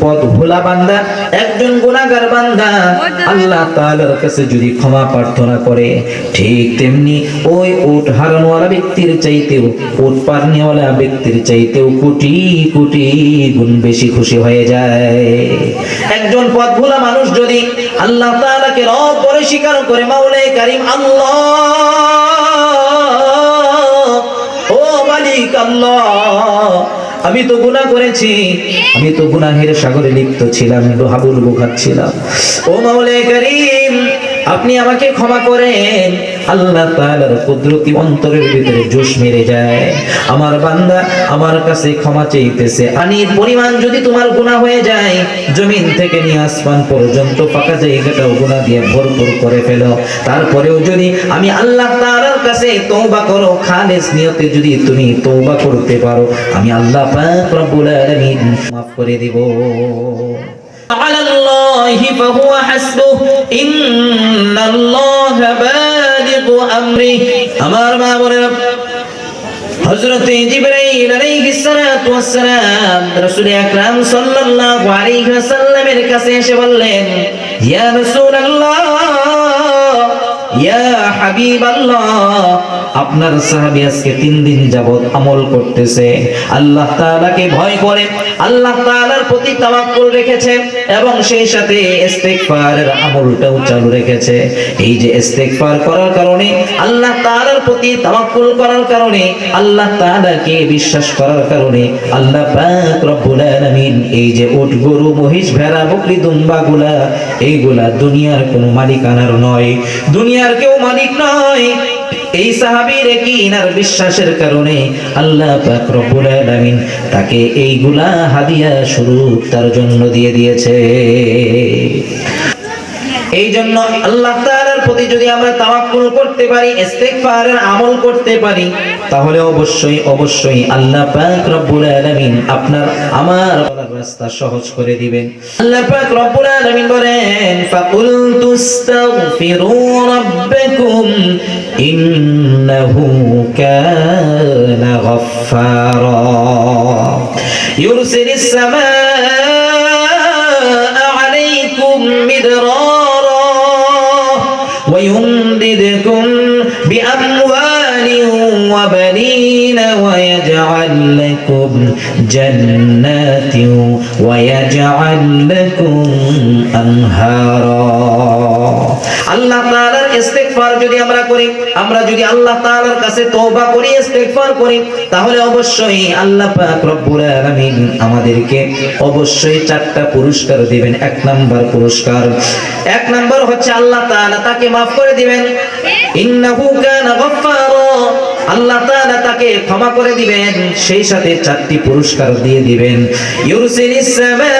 পথ ভোলা বান্দা, একজন গুনাহগার বান্দা আল্লাহ তাআলার কাছে যদি ক্ষমা প্রার্থনা করে, ঠিক তেমনি ওই উট হারানোওয়ালা ব্যক্তির চাইতেও, উট পারনেওয়ালা ব্যক্তির চাইতেও কোটি কোটি গুণ বেশি খুশি হয়ে যায়। একজন পথ ভোলা মানুষ যদি আল্লাহ তাআলাকে রব বলে স্বীকার করে, মাওলায়ে কারীম আল্লাহ, ও মালিক আল্লাহ, আমি তো গুনাহ করেছি, আমি তো গুনাহের সাগরে লিপ্ত ছিলাম, হাবুডুবু খাচ্ছিলাম, ও মাওলায়ে কারীম আপনি আমাকে ক্ষমা করেন। আল্লাহ তাআলার কুদরতি অন্তরের ভিতরে জোশ মেরে যায়, আমার বান্দা আমার কাছে ক্ষমা চাইতেছে। পানির পরিমাণ যদি তোমার গুনাহ হয়ে যায়, জমিন থেকে নিয়ে আসমান পর্যন্ত ফাঁকা জায়গাটাও গুনাহ দিয়ে ভরপুর করে ফেলো, তারপরেও যদি আমি আল্লাহ তাআলার কাছে তওবা করো, খালেস নিয়তে যদি তুমি তওবা করতে পারো, আমি আল্লাহ পাক রব্বুল আলামিন মাফ করে দিব। على الله فهو حسبه إن الله بالغ أمره। আমার মা বোনেরা, হযরত জিবরাইল আলাইহিস সালাতু ওয়াস সালাম রাসূল আকরাম সাল্লাল্লাহু আলাইহি ওয়াসাল্লামের কাছে এসে বললেন, ইয়া রাসূলুল্লাহ, ইয়া হাবিবাল্লাহ, আপনার সাহাবী আজকে 3 দিন যাবত আমল করতেছে, আল্লাহ তাআলাকে ভয় করে, আল্লাহ তাআলার প্রতি তাওয়াক্কুল রেখেছে এবং সেই সাথে ইস্তিগফারের আমলটাও চালু রেখেছে। এই যে ইস্তিগফার করার কারণে, আল্লাহ তাআলার প্রতি তাওয়াক্কুল করার কারণে, আল্লাহ তাআলাকে বিশ্বাস করার কারণে আল্লাহ পাক রব্বুল আলামিন এই যে উট, গরু, মহিষ, ভেড়া, বকরি, দুম্বাগুলা, এইগুলা দুনিয়ার কোনো মালিকানার নয়, দুনিয়ার কেউ মালিক নয়। এই সাহাবীর ইয়াকিন আর বিশ্বাসের কারণে আল্লাহ পাক রব্বুল আলামিন তাকে এইগুলা হাদিয়া স্বরূপ তার জন্য দিয়ে দিয়েছে। এই জন্য আল্লাহ তাআলার প্রতি যদি আমরা তাওয়াক্কুল করতে পারি, ইস্তিগফারের আমল করতে পারি, তাহলে অবশ্যই অবশ্যই আল্লাহ পাক রব্বুল আলামিন আপনার আমার রাস্তা সহজ করে দিবেন। আল্লাহ পাক রব্বুল আলামিন বলেন, ফাকুল তুস্তাগফিরু রাব্বাকুম ইন্নাহু কানা গাফফারা ইউরসিলিস সামাআ আলাইকুম মিদরারা ওয়া ইউমদিদকুম বিআমওয়ালিন ওয়া বানিন ওয়া ইয়াজআল লাকুম জান্নাতিন ওয়া ইয়াজআল লাকুম আনহারা। আল্লাহ তাআলার ইস্তিগফার যদি আমরা করি, আমরা যদি আল্লাহ তাআলার কাছে তওবা করি, ইস্তিগফার করি, তাহলে অবশ্যই আল্লাহ পাক রব্বুল আলামিন আমাদেরকে অবশ্যই 4টা পুরস্কার দিবেন। 1 নাম্বার পুরস্কার, 1 নাম্বার হচ্ছে আল্লাহ তাআলা তাকে maaf করে দিবেন, ইন্নাহু কানা গাফফারা, আল্লাহ তাআলা তাকে ক্ষমা করে দিবেন, সেই সাথে 4টি পুরস্কার দিয়ে দিবেন। ইউরসিলিস সামাআ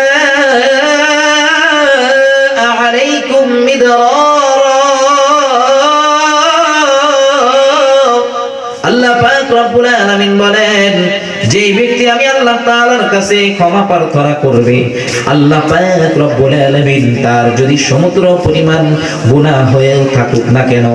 আলাইকুম মিদরারা, আল্লাহ পাক রব্বুল আলামিন বলেন, যেই ব্যক্তি আমি আল্লাহ তাআলার কাছে ক্ষমা প্রার্থনা করবে, আল্লাহ পাক রব্বুল আলামিন তার যদি সমুদ্র পরিমাণ গুনাহ হয়ে থাকুক না কেন,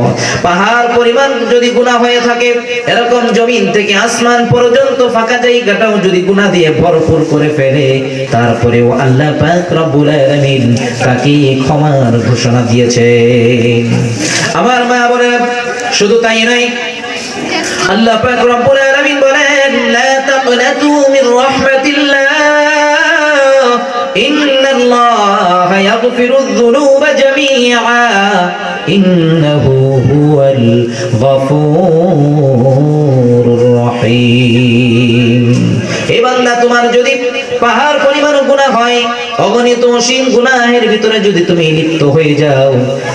পাহাড় পরিমাণ যদি গুনাহ হয়ে থাকে, এরকম জমিন থেকে আসমান পর্যন্ত ফাঁকা জায়গাটাও যদি গুনাহ দিয়ে ভরপুর করে ফেলে, তারপরেও আল্লাহ পাক রব্বুল আলামিন তাকে ক্ষমার ঘোষণা দিয়েছে। আমার মা বলেন, শুধু তাই নয়, আল্লাহ পাক রব্বুল আলামিন বলেন, লা তাকনাতু মির রাহমাতিল্লাহ ইন্নাল্লাহা ইয়াগফিরুয যুনুবা জামিআ ইন্নাহু হুয়াল গফুরুর রহিম। হে বান্দা, তোমার যদি পাহাড় পরিমাণ গুনাহ হয়, অগণিত অসীম গুনাহের ভিতরে যদি তুমি লিপ্ত হয়ে যাও,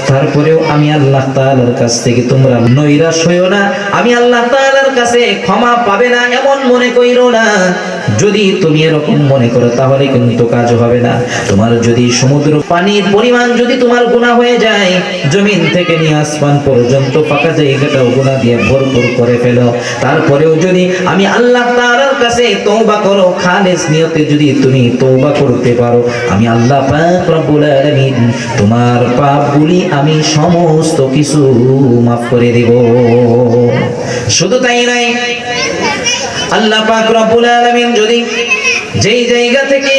তারপরেও আমি আল্লাহ তাআলার কাছ থেকে তোমরা নৈরাশ হইও না, আমি আল্লাহ তাআলার কাছে ক্ষমা পাবে না এমন মনে কইরো না। যদি তুমি এরকম মনে করো তাহলে কিন্তু কাজ হবে না। তোমার যদি সমুদ্র পানির পরিমাণ যদি তোমার গুনাহ হয়ে যায়, জমিন থেকে নিয়ে আসমান পর্যন্ত ফাঁকা জায়গাটাও গুনাহ দিয়ে ভরপুর করে ফেলো, তারপরেও যদি আমি আল্লাহ তাআলার কাছে তওবা করো, খালেস নিয়তে যদি তুমি তওবা করতে পারো, আমি আল্লাহ পাক রব্বুল আলামিন তোমার পাপগুলি আমি সমস্ত কিছু maaf করে দেব। শুধু তাই নয়, আল্লাহ পাক রব্বুল আলামিন যদি যেই জায়গা থেকে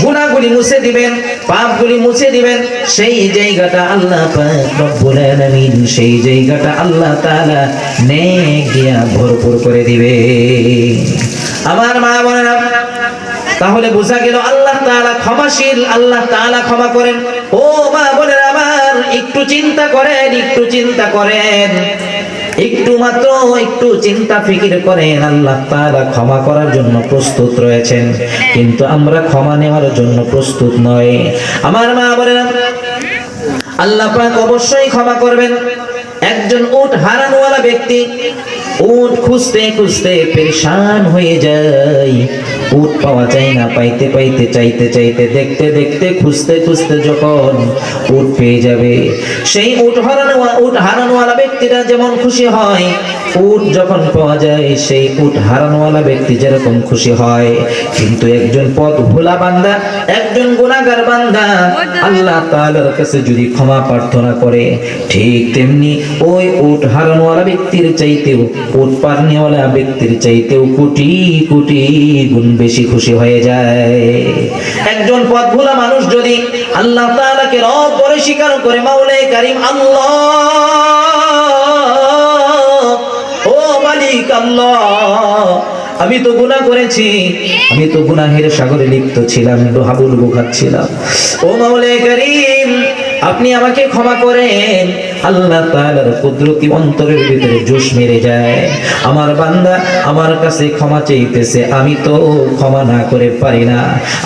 গুনাহগুলি মুছে দিবেন, পাপগুলি মুছে দিবেন, সেই জায়গাটা আল্লাহ পাক রব্বুল আলামিন সেই জায়গাটা আল্লাহ তাআলা নেক দিয়া ভরপুর করে দিবে। আমার মা বোনেরা, তাহলে বোঝা গেল আল্লাহ তাআলা ক্ষমাশীল, আল্লাহ তাআলা ক্ষমা করেন। ও মা বোনেরা আমার, একটু চিন্তা করেন, একটু চিন্তা করেন, একটু মাত্র একটু চিন্তা ফিকির করেন। আল্লাহ তাআলা ক্ষমা করার জন্য প্রস্তুত রয়েছেন, কিন্তু আমরা ক্ষমা নেওয়ার জন্য প্রস্তুত নয়। আমার মা বোনেরা, আল্লাহ পাক অবশ্যই ক্ষমা করবেন। একজন উট হারানোওয়ালা ব্যক্তি উট খুঁজতে খুঁজতে পেরেশান হয়ে যায়, উট পাওয়া যায় না, পাইতে পাইতে চাইতে চাইতে দেখতে দেখতে খুঁজতে খুঁজতে যখন উট পেয়ে যাবে, সেই উট হারানোওয়ালা ব্যক্তিরা যেমন খুশি হয়, উট যখন পাওয়া যায় সেই উট হারানোওয়ালা ব্যক্তি যেরকম খুশি হয়। কিন্তু একজন পথ ভোলা বান্দা, একজন গুনাহগার বান্দা আল্লাহ তাআলার কাছে যদি ক্ষমা প্রার্থনা করে, ঠিক তেমনি ওই উট হারানোওয়ালা ব্যক্তির চাইতেও, উট পারনেওয়ালা ব্যক্তির চাইতেও কোটি কোটি গুণ বেশি খুশি হয়ে যায়। একজন পথ ভোলা মানুষ যদি আল্লাহ তাআলাকে রব বলে স্বীকার করে, মাওলায়ে কারীম আল্লাহ, ও মালিক আল্লাহ, আমি তো গুনাহ করেছি, আমি তো গুনাহের সাগরে লিপ্ত ছিলাম, হাবুল ছিলাম, ও মাওলায়ে কারীম আপনি আমাকে ক্ষমা করেন। আল্লাহ তাআলার কুদরতি অন্তরের ভিতরে জোশ মেরে যায়, আমার বান্দা আমার কাছে ক্ষমা চাইতেছে, আমি তো ক্ষমা না করে পারি না।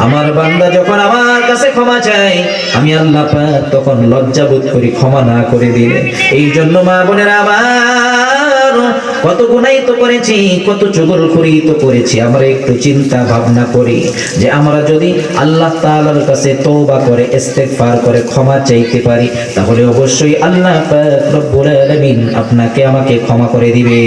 আমার বান্দা যখন আমার কাছে ক্ষমা চায়, আমি আল্লাহ পাক তখন লজ্জা বোধ করি ক্ষমা না করে দিলে। এই জন্য মা বোনেরা আমার, কত গুনাহ তো করেছি, কত চুগলখড়ি তো করেছি, আমরা একটু চিন্তা ভাবনা করি যে আমরা যদি আল্লাহ তাআলার কাছে তওবা করে ইস্তেগফার করে ক্ষমা চাইতে পারি, তাহলে অবশ্যই আল্লাহ পাক রব্বুল আলামিন আপনাকে আমাকে ক্ষমা করে দিবে।